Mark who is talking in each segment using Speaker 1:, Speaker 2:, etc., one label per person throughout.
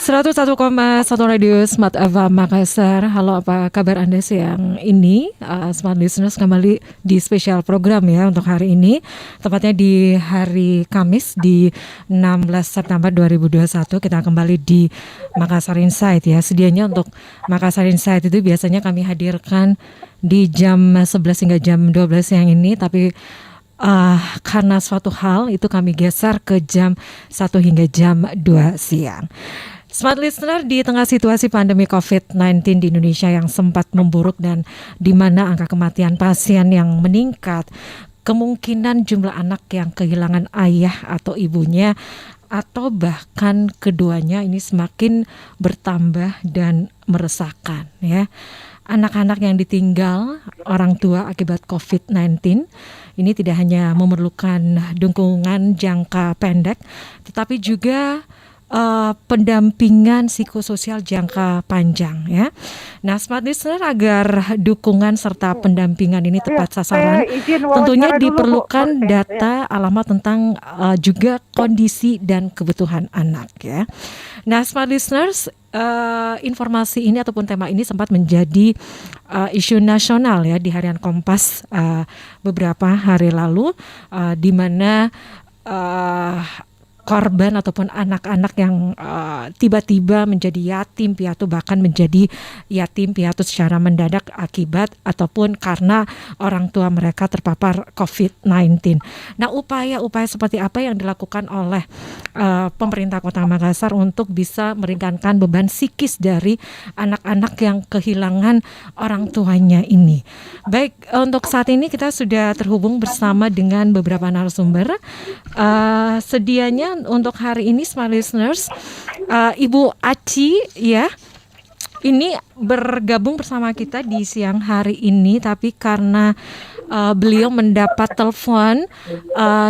Speaker 1: 101,1 Radio Smart FM Makassar. Halo, apa kabar Anda siang ini? Smart Listeners, kembali di spesial program ya untuk hari ini. Tepatnya di hari Kamis di 16 September 2021. Kita kembali di Makassar Insight ya. Sedianya untuk Makassar Insight itu biasanya kami hadirkan di jam 11 hingga jam 12 siang ini. Tapi karena suatu hal itu kami geser ke jam 1 hingga jam 2 siang. Smart Listener, di tengah situasi pandemi COVID-19 di Indonesia yang sempat memburuk dan di mana angka kematian pasien yang meningkat, kemungkinan jumlah anak yang kehilangan ayah atau ibunya atau bahkan keduanya ini semakin bertambah dan meresahkan ya. Anak-anak yang ditinggal orang tua akibat COVID-19 ini tidak hanya memerlukan dukungan jangka pendek, tetapi juga pendampingan psikososial jangka panjang ya. Nah, Smart Listener, agar dukungan serta pendampingan ini tepat sasaran, tentunya diperlukan data alamat tentang juga kondisi dan kebutuhan anak ya. Nah, Smart Listeners, informasi ini ataupun tema ini sempat menjadi isu nasional ya di harian Kompas beberapa hari lalu, di mana korban ataupun anak-anak yang tiba-tiba menjadi yatim piatu, bahkan menjadi yatim piatu secara mendadak akibat ataupun karena orang tua mereka terpapar COVID-19. Nah, upaya-upaya seperti apa yang dilakukan oleh pemerintah Kota Makassar untuk bisa meringankan beban psikis dari anak-anak yang kehilangan orang tuanya ini? Baik, untuk saat ini kita sudah terhubung bersama dengan beberapa narasumber. Sedianya untuk hari ini, Smart Listeners, Ibu Aci ya, ini bergabung bersama kita di siang hari ini, tapi karena beliau mendapat telepon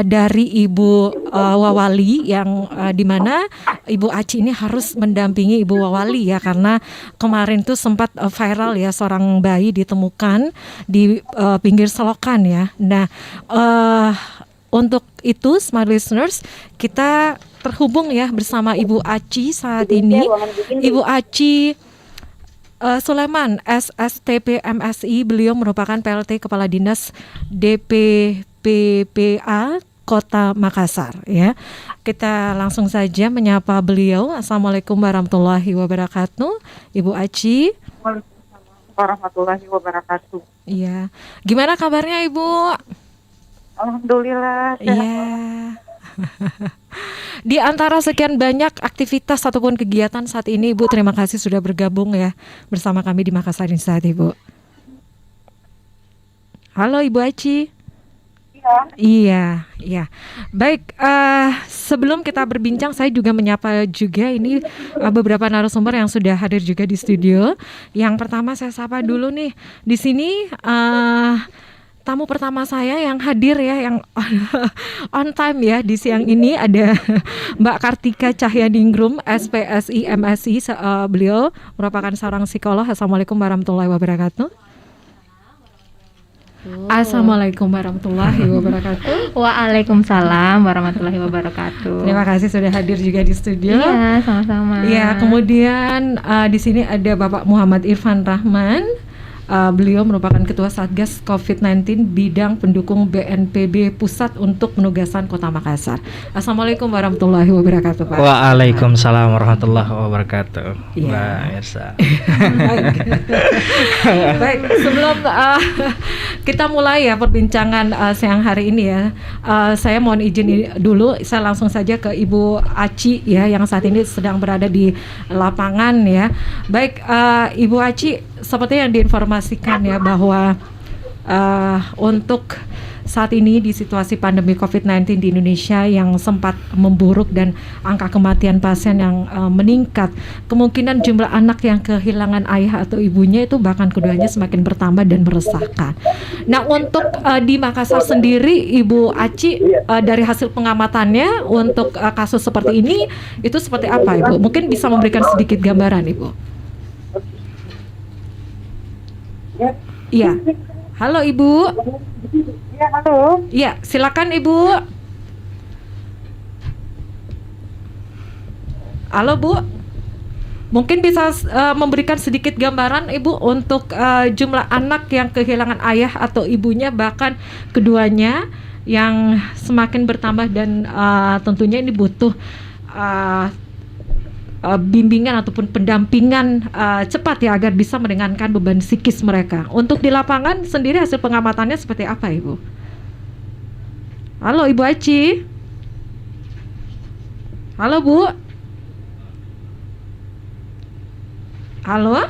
Speaker 1: dari Ibu Wawali yang dimana Ibu Aci ini harus mendampingi Ibu Wawali ya, karena kemarin tuh sempat viral ya, seorang bayi ditemukan di pinggir selokan ya. Nah, untuk itu, Smart Listeners, kita terhubung ya bersama Ibu Aci saat ini. Ibu Aci Sulaiman, SSTP MSI, beliau merupakan PLT Kepala Dinas DPPPA Kota Makassar ya. Kita langsung saja menyapa beliau. Assalamualaikum warahmatullahi wabarakatuh, Ibu Aci.
Speaker 2: Waalaikumsalam warahmatullahi wabarakatuh.
Speaker 1: Iya. Gimana kabarnya, Ibu?
Speaker 2: Alhamdulillah.
Speaker 1: Iya. Di antara sekian banyak aktivitas ataupun kegiatan saat ini, Ibu, terima kasih sudah bergabung ya bersama kami di Makassar Insight, Ibu. Halo, Ibu Aci. Iya. Baik, sebelum kita berbincang, saya juga menyapa juga ini beberapa narasumber yang sudah hadir juga di studio. Yang pertama saya sapa dulu nih di sini. Tamu pertama saya yang hadir ya, yang on time ya di siang ini, ada Mbak Kartika Cahyaningrum, SPSI MSI. Beliau merupakan seorang psikolog. Assalamualaikum warahmatullahi wabarakatuh. Assalamualaikum warahmatullahi wabarakatuh.
Speaker 3: Waalaikumsalam warahmatullahi wabarakatuh.
Speaker 1: Terima kasih sudah hadir juga di studio.
Speaker 3: Iya, sama-sama.
Speaker 1: Ya, kemudian di sini ada Bapak Muhammad Irfan Rahman. Beliau merupakan Ketua Satgas COVID-19 Bidang Pendukung BNPB Pusat untuk Penugasan Kota Makassar. Assalamualaikum warahmatullahi wabarakatuh, Pak.
Speaker 4: Waalaikumsalam warahmatullahi wabarakatuh.
Speaker 1: Ya.
Speaker 4: Mbak Irsa.
Speaker 1: Baik, sebelum kita mulai ya perbincangan siang hari ini ya, saya mohon izin dulu, saya langsung saja ke Ibu Aci ya, yang saat ini sedang berada di lapangan ya. Baik, Ibu Aci, seperti yang diinformasikan ya bahwa untuk saat ini di situasi pandemi COVID-19 di Indonesia yang sempat memburuk dan angka kematian pasien yang meningkat, kemungkinan jumlah anak yang kehilangan ayah atau ibunya itu bahkan keduanya semakin bertambah dan meresahkan. Nah, untuk di Makassar sendiri, Ibu Aci, dari hasil pengamatannya untuk kasus seperti ini itu seperti apa, Ibu? Mungkin bisa memberikan sedikit gambaran, Ibu. Iya. Halo, Ibu.
Speaker 2: Ya, halo.
Speaker 1: Iya, silakan, Ibu. Halo, Bu. Mungkin bisa memberikan sedikit gambaran Ibu untuk jumlah anak yang kehilangan ayah atau ibunya, bahkan keduanya yang semakin bertambah, dan tentunya ini butuh bimbingan ataupun pendampingan cepat ya, agar bisa meringankan beban psikis mereka. Untuk di lapangan sendiri hasil pengamatannya seperti apa Ibu? Halo Ibu Aci. Halo Bu. Halo.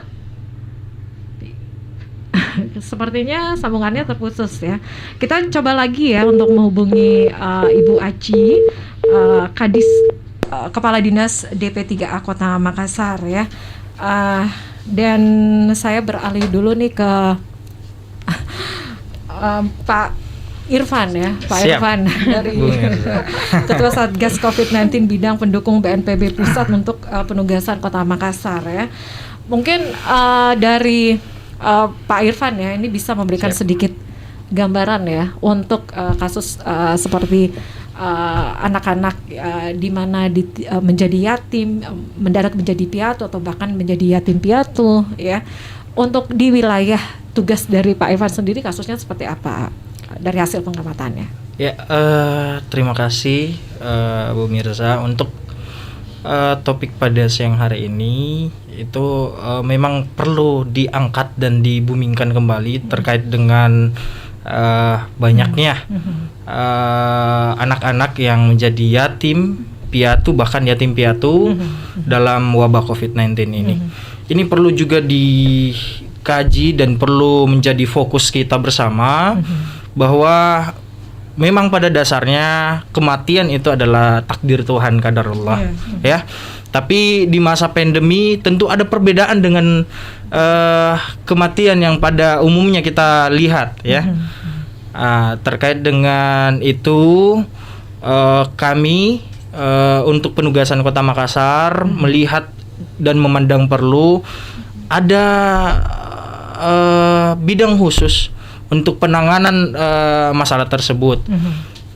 Speaker 1: Sepertinya sambungannya terputus ya. Kita coba lagi ya untuk menghubungi Ibu Aci, Kadis Kepala Dinas DP3A Kota Makassar ya. Dan saya beralih dulu nih ke Pak Irfan ya, Pak
Speaker 4: Siap.
Speaker 1: Irfan dari Ketua Satgas COVID-19 bidang pendukung BNPB Pusat untuk penugasan Kota Makassar ya. Mungkin dari Pak Irfan ya, ini bisa memberikan sedikit gambaran ya untuk kasus seperti anak-anak di mana menjadi yatim, mendadak menjadi piatu atau bahkan menjadi yatim piatu ya. Untuk di wilayah tugas dari Pak Irfan sendiri, kasusnya seperti apa dari hasil pengamatannya?
Speaker 4: Ya, terima kasih Bu Mirza untuk topik pada siang hari ini. Itu memang perlu diangkat dan dibumingkan kembali terkait dengan banyaknya anak-anak yang menjadi yatim piatu, bahkan yatim piatu dalam wabah COVID-19 ini. Ini perlu juga dikaji dan perlu menjadi fokus kita bersama, bahwa memang pada dasarnya kematian itu adalah takdir Tuhan, qadarullah ya. Tapi di masa pandemi tentu ada perbedaan dengan kematian yang pada umumnya kita lihat ya. Terkait dengan itu kami untuk penugasan Kota Makassar melihat dan memandang perlu ada bidang khusus untuk penanganan masalah tersebut.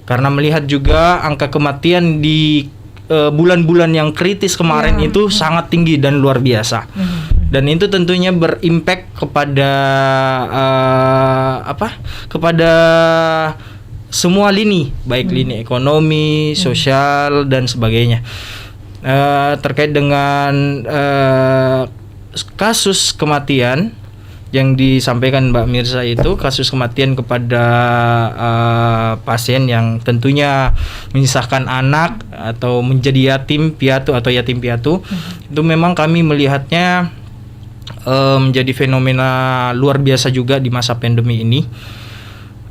Speaker 4: Karena melihat juga angka kematian di bulan-bulan yang kritis kemarin itu sangat tinggi dan luar biasa. Dan itu tentunya berimpact kepada kepada semua lini, baik lini ekonomi, sosial dan sebagainya. Terkait dengan kasus kematian yang disampaikan Mbak Mirza, itu kasus kematian kepada pasien yang tentunya menyisakan anak atau menjadi yatim piatu atau yatim piatu. Itu memang kami melihatnya menjadi fenomena luar biasa juga di masa pandemi ini.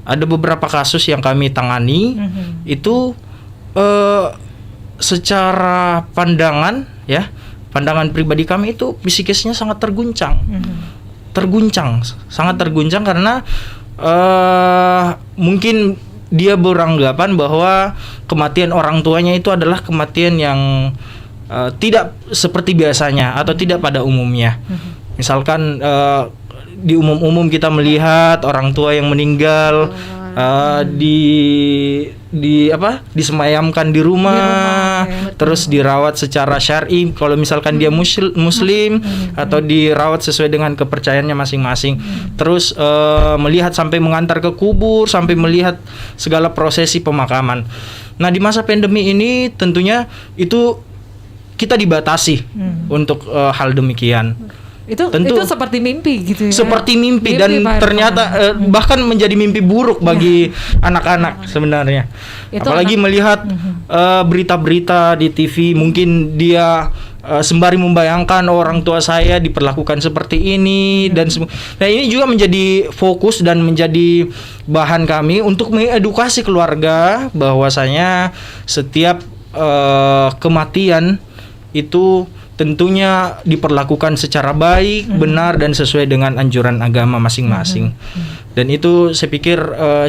Speaker 4: Ada beberapa kasus yang kami tangani itu secara pandangan ya, pandangan pribadi kami itu psikisnya sangat terguncang. Sangat terguncang karena mungkin dia beranggapan bahwa kematian orang tuanya itu adalah kematian yang tidak seperti biasanya atau tidak pada umumnya. Misalkan di umum-umum kita melihat orang tua yang meninggal disemayamkan di rumah, terus dirawat secara syar'i kalau misalkan dia muslim atau dirawat sesuai dengan kepercayaannya masing-masing. Terus melihat sampai mengantar ke kubur, sampai melihat segala prosesi pemakaman. Nah, di masa pandemi ini tentunya itu kita dibatasi untuk hal demikian.
Speaker 1: Itu seperti mimpi gitu ya.
Speaker 4: Seperti mimpi dan ternyata bahkan menjadi mimpi buruk bagi anak-anak sebenarnya. Apalagi melihat berita-berita di TV, mungkin dia sembari membayangkan orang tua saya diperlakukan seperti ini dan nah, ini juga menjadi fokus dan menjadi bahan kami untuk mengedukasi keluarga bahwasanya setiap kematian itu tentunya diperlakukan secara baik, benar dan sesuai dengan anjuran agama masing-masing. Dan itu saya pikir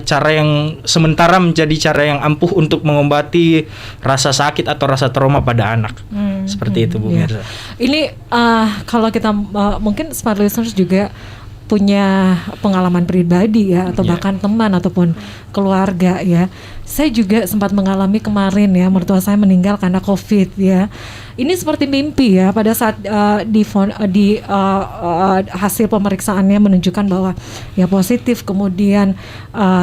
Speaker 4: cara yang sementara menjadi cara yang ampuh untuk mengobati rasa sakit atau rasa trauma pada anak. Seperti itu Bu Mirza.
Speaker 1: Ini kalau kita mungkin smart listeners juga punya pengalaman pribadi ya, atau bahkan teman ataupun keluarga ya. Saya juga sempat mengalami kemarin ya, mertua saya meninggal karena COVID ya. Ini seperti mimpi ya, pada saat hasil pemeriksaannya menunjukkan bahwa ya positif, kemudian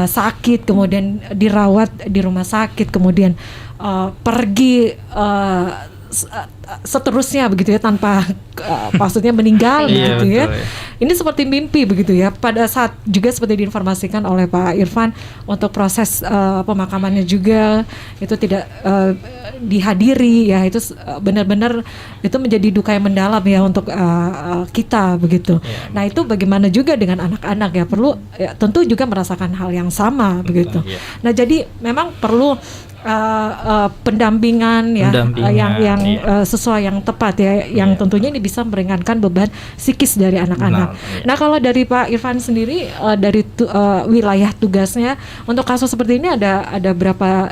Speaker 1: sakit, kemudian dirawat di rumah sakit, kemudian pergi seterusnya begitu ya, tanpa maksudnya meninggal begitu ya. Ini seperti mimpi begitu ya. Pada saat juga seperti diinformasikan oleh Pak Irfan, untuk proses pemakamannya juga itu tidak dihadiri ya. Itu benar-benar itu menjadi duka yang mendalam ya untuk kita begitu. Nah, itu bagaimana juga dengan anak-anak ya, perlu ya, tentu juga merasakan hal yang sama begitu. Nah, jadi memang perlu pendampingan ya, yang sesuai, yang tepat ya, yang tentunya ini bisa meringankan beban psikis dari anak-anak. Nah, kalau dari Pak Irfan sendiri, dari wilayah tugasnya untuk kasus seperti ini ada berapa,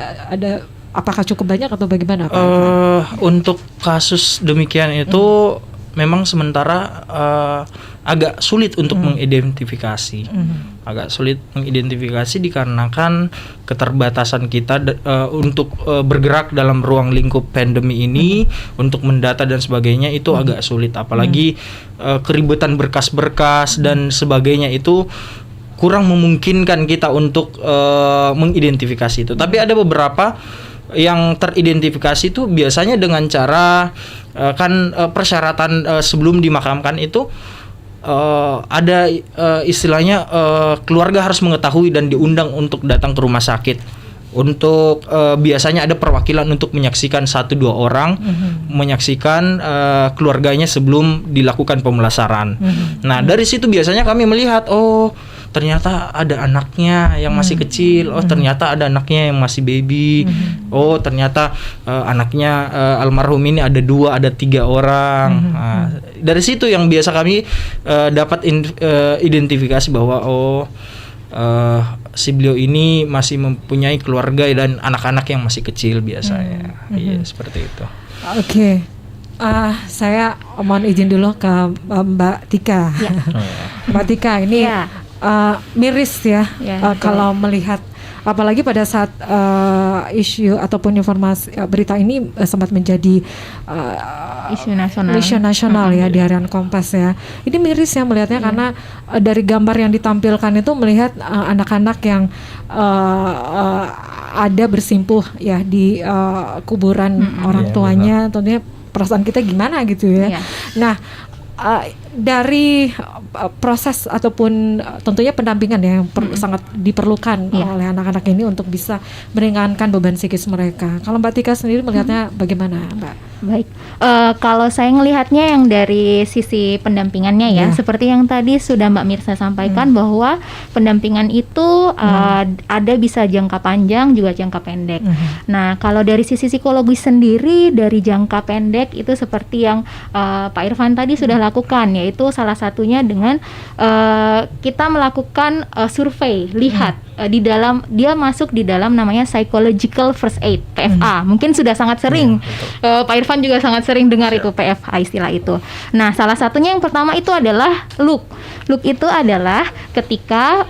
Speaker 1: apakah cukup banyak atau bagaimana Pak?
Speaker 4: Untuk kasus demikian itu memang sementara agak sulit untuk mengidentifikasi. Agak sulit mengidentifikasi dikarenakan keterbatasan kita untuk bergerak dalam ruang lingkup pandemi ini, untuk mendata dan sebagainya itu agak sulit, apalagi keribetan berkas-berkas dan sebagainya itu kurang memungkinkan kita untuk mengidentifikasi itu. Tapi ada beberapa yang teridentifikasi itu biasanya dengan cara persyaratan sebelum dimakamkan itu ada istilahnya keluarga harus mengetahui dan diundang untuk datang ke rumah sakit. Untuk biasanya ada perwakilan untuk menyaksikan 1-2 orang, menyaksikan keluarganya sebelum dilakukan pemulasaran. Nah, dari situ biasanya kami melihat, oh ternyata ada anaknya yang masih kecil, oh ternyata ada anaknya yang masih baby, oh ternyata anaknya almarhum ini ada 2, ada 3 orang. Nah, dari situ yang biasa kami dapat identifikasi bahwa si beliau ini masih mempunyai keluarga dan anak-anak yang masih kecil biasanya. Iya, seperti itu.
Speaker 1: Oke. Saya mohon izin dulu ke Mbak Tika. Mbak Tika, ini miris ya, kalau melihat, apalagi pada saat isu ataupun informasi berita ini sempat menjadi isu nasional ya di harian Kompas ya. Ini miris ya melihatnya, karena dari gambar yang ditampilkan itu melihat anak-anak yang ada bersimpuh ya di kuburan orang tuanya. Tentunya perasaan kita gimana gitu ya. Nah, dari proses ataupun tentunya pendampingan yang sangat diperlukan oleh anak-anak ini untuk bisa meringankan beban psikis mereka. Kalau Mbak Tika sendiri melihatnya bagaimana, Mbak?
Speaker 3: Baik, kalau saya melihatnya yang dari sisi pendampingannya ya, seperti yang tadi sudah Mbak Mirsa sampaikan bahwa pendampingan itu ada bisa jangka panjang juga jangka pendek. Nah, kalau dari sisi psikologis sendiri, dari jangka pendek itu seperti yang Pak Irfan tadi sudah lakukan, yaitu salah satunya dengan kita melakukan survei, lihat di dalam, dia masuk di dalam namanya psychological first aid, PFA. Mungkin sudah sangat sering Pak Irfan juga sangat sering dengar itu PFA, istilah itu. Nah, salah satunya yang pertama itu adalah look. Look itu adalah ketika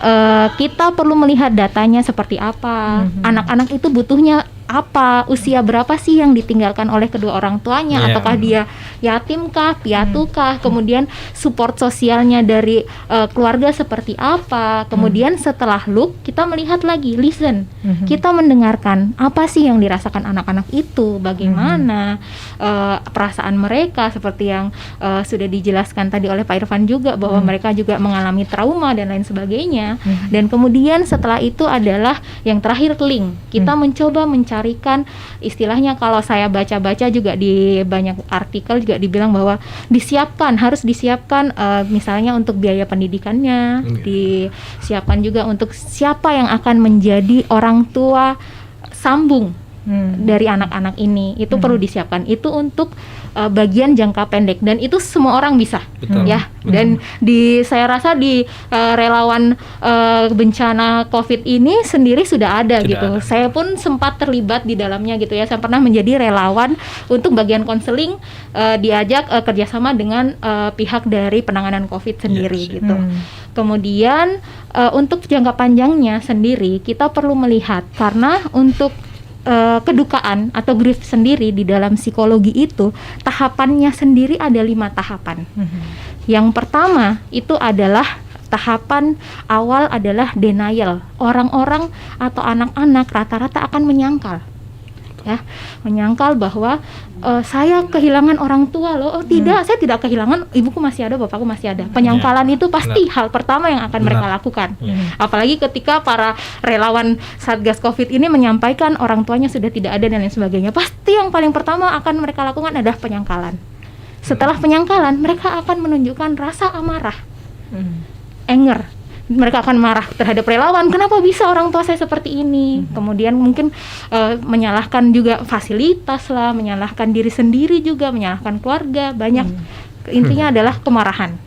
Speaker 3: kita perlu melihat datanya seperti apa, anak-anak itu butuhnya apa, usia berapa sih yang ditinggalkan oleh kedua orang tuanya, ataukah dia yatimkah, piatukah, kemudian support sosialnya dari keluarga seperti apa. Kemudian setelah look, kita melihat lagi, listen, kita mendengarkan apa sih yang dirasakan anak-anak itu, bagaimana perasaan mereka, seperti yang sudah dijelaskan tadi oleh Pak Irfan juga, bahwa mereka juga mengalami trauma dan lain sebagainya. Dan kemudian setelah itu adalah yang terakhir, link. Kita mencoba mencarikan, istilahnya kalau saya baca-baca juga di banyak artikel juga dibilang bahwa harus disiapkan misalnya untuk biaya pendidikannya, disiapkan juga untuk siapa yang akan menjadi orang tua sambung dari anak-anak ini, itu perlu disiapkan. Itu untuk bagian jangka pendek, dan itu semua orang bisa.
Speaker 4: Betul.
Speaker 3: Ya. Dan saya rasa di relawan bencana COVID ini sendiri sudah ada gitu. Saya pun sempat terlibat di dalamnya gitu ya. Saya pernah menjadi relawan untuk bagian konseling, diajak kerjasama dengan pihak dari penanganan COVID sendiri gitu. Kemudian untuk jangka panjangnya sendiri kita perlu melihat, karena untuk kedukaan atau grief sendiri di dalam psikologi itu tahapannya sendiri ada 5 tahapan. Yang pertama itu adalah tahapan awal adalah denial. Orang-orang atau anak-anak rata-rata akan menyangkal. Ya, menyangkal bahwa saya kehilangan orang tua loh. Oh tidak, saya tidak kehilangan, ibuku masih ada, bapakku masih ada. Penyangkalan itu pasti hal pertama yang akan mereka lakukan. Apalagi ketika para relawan Satgas Covid ini menyampaikan orang tuanya sudah tidak ada dan lain sebagainya. Pasti yang paling pertama akan mereka lakukan adalah penyangkalan. Setelah penyangkalan, mereka akan menunjukkan rasa amarah, anger. Mereka akan marah terhadap relawan, kenapa bisa orang tua saya seperti ini. Kemudian mungkin menyalahkan juga fasilitas lah, menyalahkan diri sendiri juga, menyalahkan keluarga, banyak. Intinya adalah kemarahan.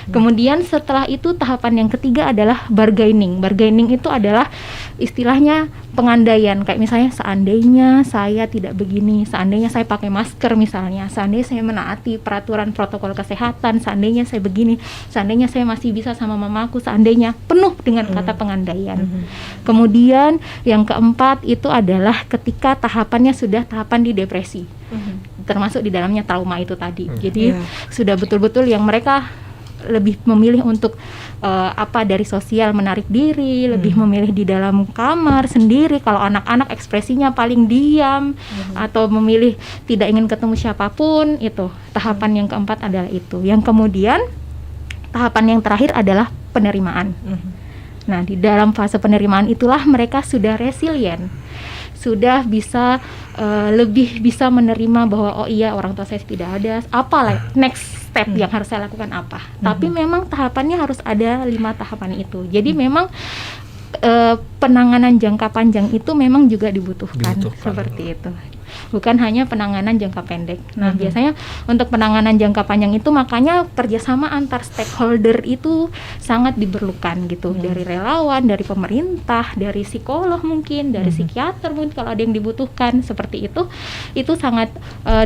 Speaker 3: Kemudian setelah itu tahapan yang ketiga adalah bargaining. Bargaining itu adalah istilahnya pengandaian, kayak misalnya seandainya saya tidak begini, seandainya saya pakai masker misalnya, seandainya saya menaati peraturan protokol kesehatan, seandainya saya begini, seandainya saya masih bisa sama mamaku, seandainya, penuh dengan kata pengandaian. Kemudian yang keempat itu adalah ketika tahapannya sudah tahapan di depresi, termasuk di dalamnya trauma itu tadi. Jadi sudah betul-betul yang mereka lebih memilih untuk dari sosial menarik diri, lebih memilih di dalam kamar sendiri. Kalau anak-anak ekspresinya paling diam, atau memilih tidak ingin ketemu siapapun. Itu tahapan yang keempat adalah itu. Yang kemudian tahapan yang terakhir adalah penerimaan. Nah, di dalam fase penerimaan itulah mereka sudah resilient, sudah bisa lebih bisa menerima bahwa oh iya orang tua saya tidak ada, apa next step yang harus saya lakukan apa. Tapi memang tahapannya harus ada 5 tahapan itu. Jadi memang penanganan jangka panjang itu memang juga dibutuhkan. Seperti itu. Bukan hanya penanganan jangka pendek. Nah, biasanya untuk penanganan jangka panjang itu makanya kerjasama antar stakeholder itu sangat diperlukan gitu. Dari relawan, dari pemerintah, dari psikolog mungkin, dari psikiater mungkin kalau ada yang dibutuhkan seperti itu sangat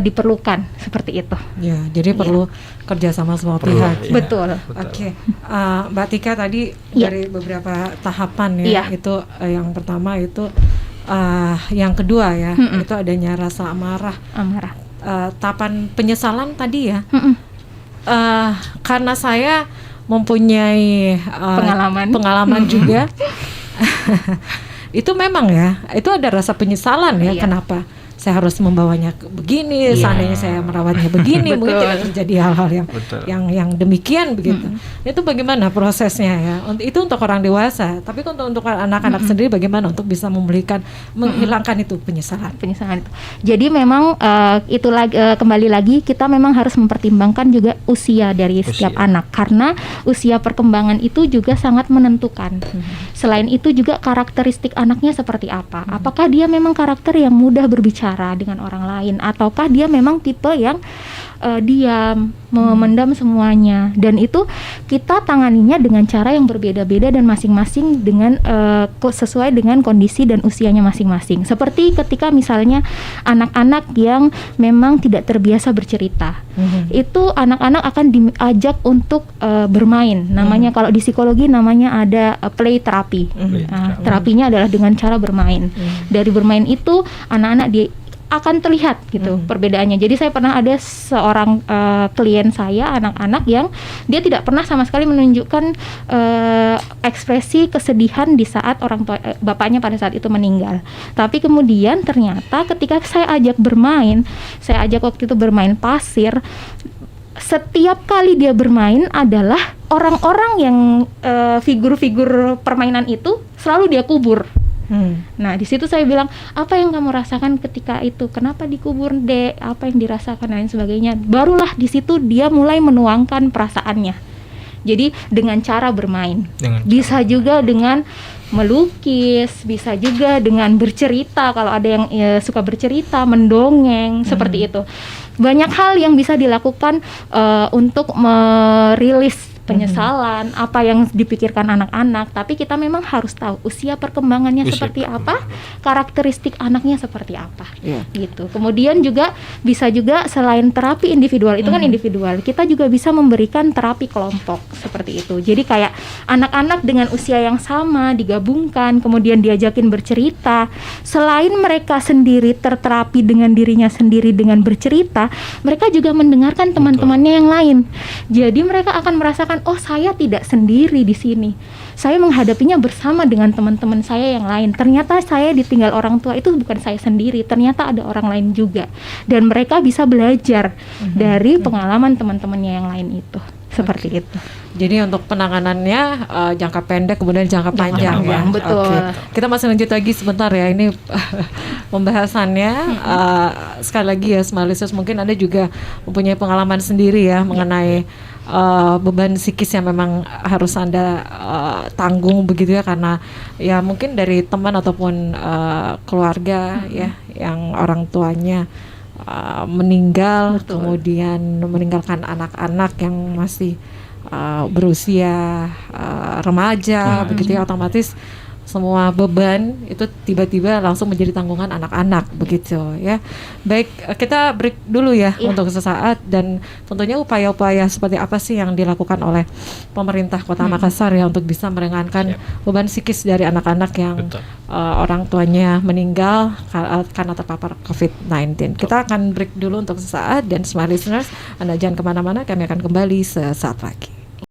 Speaker 3: diperlukan seperti itu.
Speaker 1: Ya, jadi perlu kerjasama semua pihak.
Speaker 3: Betul.
Speaker 1: Oke, Mbak Tika tadi dari beberapa tahapan itu yang pertama itu. Yang kedua ya, itu adanya rasa amarah. Tahapan penyesalan tadi ya, karena saya mempunyai pengalaman juga, itu memang ya, itu ada rasa penyesalan ya, kenapa saya harus membawanya begini, seandainya saya merawatnya begini, mungkin tidak terjadi hal-hal yang demikian begitu. Itu bagaimana prosesnya ya? Itu untuk orang dewasa, tapi untuk anak-anak sendiri bagaimana untuk bisa menghilangkan itu penyesalan itu.
Speaker 3: Jadi memang itu kembali lagi kita memang harus mempertimbangkan juga usia dari setiap anak, karena usia perkembangan itu juga sangat menentukan. Selain itu juga karakteristik anaknya seperti apa? Apakah dia memang karakter yang mudah berbicara dengan orang lain, ataukah dia memang tipe yang diam, memendam semuanya. Dan itu kita tanganinya dengan cara yang berbeda-beda dan masing-masing dengan sesuai dengan kondisi dan usianya masing-masing. Seperti ketika misalnya anak-anak yang memang tidak terbiasa bercerita, itu anak-anak akan diajak untuk bermain. Namanya kalau di psikologi namanya ada play terapi. Terapinya adalah dengan cara bermain. Dari bermain itu anak-anak akan terlihat gitu perbedaannya. Jadi saya pernah ada seorang klien saya, anak-anak yang dia tidak pernah sama sekali menunjukkan ekspresi kesedihan di saat orang tua bapaknya pada saat itu meninggal. Tapi kemudian ternyata ketika saya ajak bermain, saya ajak waktu itu bermain pasir, setiap kali dia bermain adalah orang-orang yang figur-figur permainan itu selalu dia kubur. Nah di situ saya bilang, apa yang kamu rasakan ketika itu? Kenapa dikubur, Dek? Apa yang dirasakan dan lain sebagainya? Barulah di situ dia mulai menuangkan perasaannya. Jadi dengan cara bermain, bisa juga dengan melukis, bisa juga dengan bercerita. Kalau ada yang suka bercerita, mendongeng, seperti itu. banyak hal yang bisa dilakukan untuk merilis penyesalan, apa yang dipikirkan anak-anak, tapi kita memang harus tahu usia perkembangannya seperti apa, karakteristik anaknya seperti apa, gitu. Kemudian juga bisa juga selain terapi individual itu kan individual, kita juga bisa memberikan terapi kelompok seperti itu. Jadi kayak anak-anak dengan usia yang sama digabungkan, kemudian diajakin bercerita. Selain mereka sendiri terterapi dengan dirinya sendiri dengan bercerita, mereka juga mendengarkan teman-temannya yang lain. Jadi mereka akan merasakan, oh saya tidak sendiri di sini. Saya menghadapinya bersama dengan teman-teman saya yang lain. Ternyata saya ditinggal orang tua itu bukan saya sendiri. Ternyata ada orang lain juga. Dan mereka bisa belajar dari pengalaman teman-temannya yang lain itu. Seperti itu.
Speaker 1: Jadi untuk penanganannya jangka pendek kemudian jangka panjang ya.
Speaker 3: Betul.
Speaker 1: Kita masih lanjut lagi sebentar ya. Ini pembahasannya sekali lagi ya, Smart Listeners, mungkin Anda juga mempunyai pengalaman sendiri ya mengenai beban psikis yang memang harus Anda tanggung begitu ya, karena ya mungkin dari teman ataupun keluarga ya yang orang tuanya meninggal. Betul. Kemudian meninggalkan anak-anak yang masih berusia remaja begitu ya, otomatis semua beban itu tiba-tiba langsung menjadi tanggungan anak-anak begitu ya. Baik, kita break dulu ya untuk sesaat, dan tentunya upaya-upaya seperti apa sih yang dilakukan oleh pemerintah Kota Makassar ya untuk bisa meringankan beban psikis dari anak-anak yang orang tuanya meninggal karena terpapar COVID-19. Kita akan break dulu untuk sesaat, dan Smart Listeners, Anda jangan kemana-mana, kami akan kembali sesaat lagi.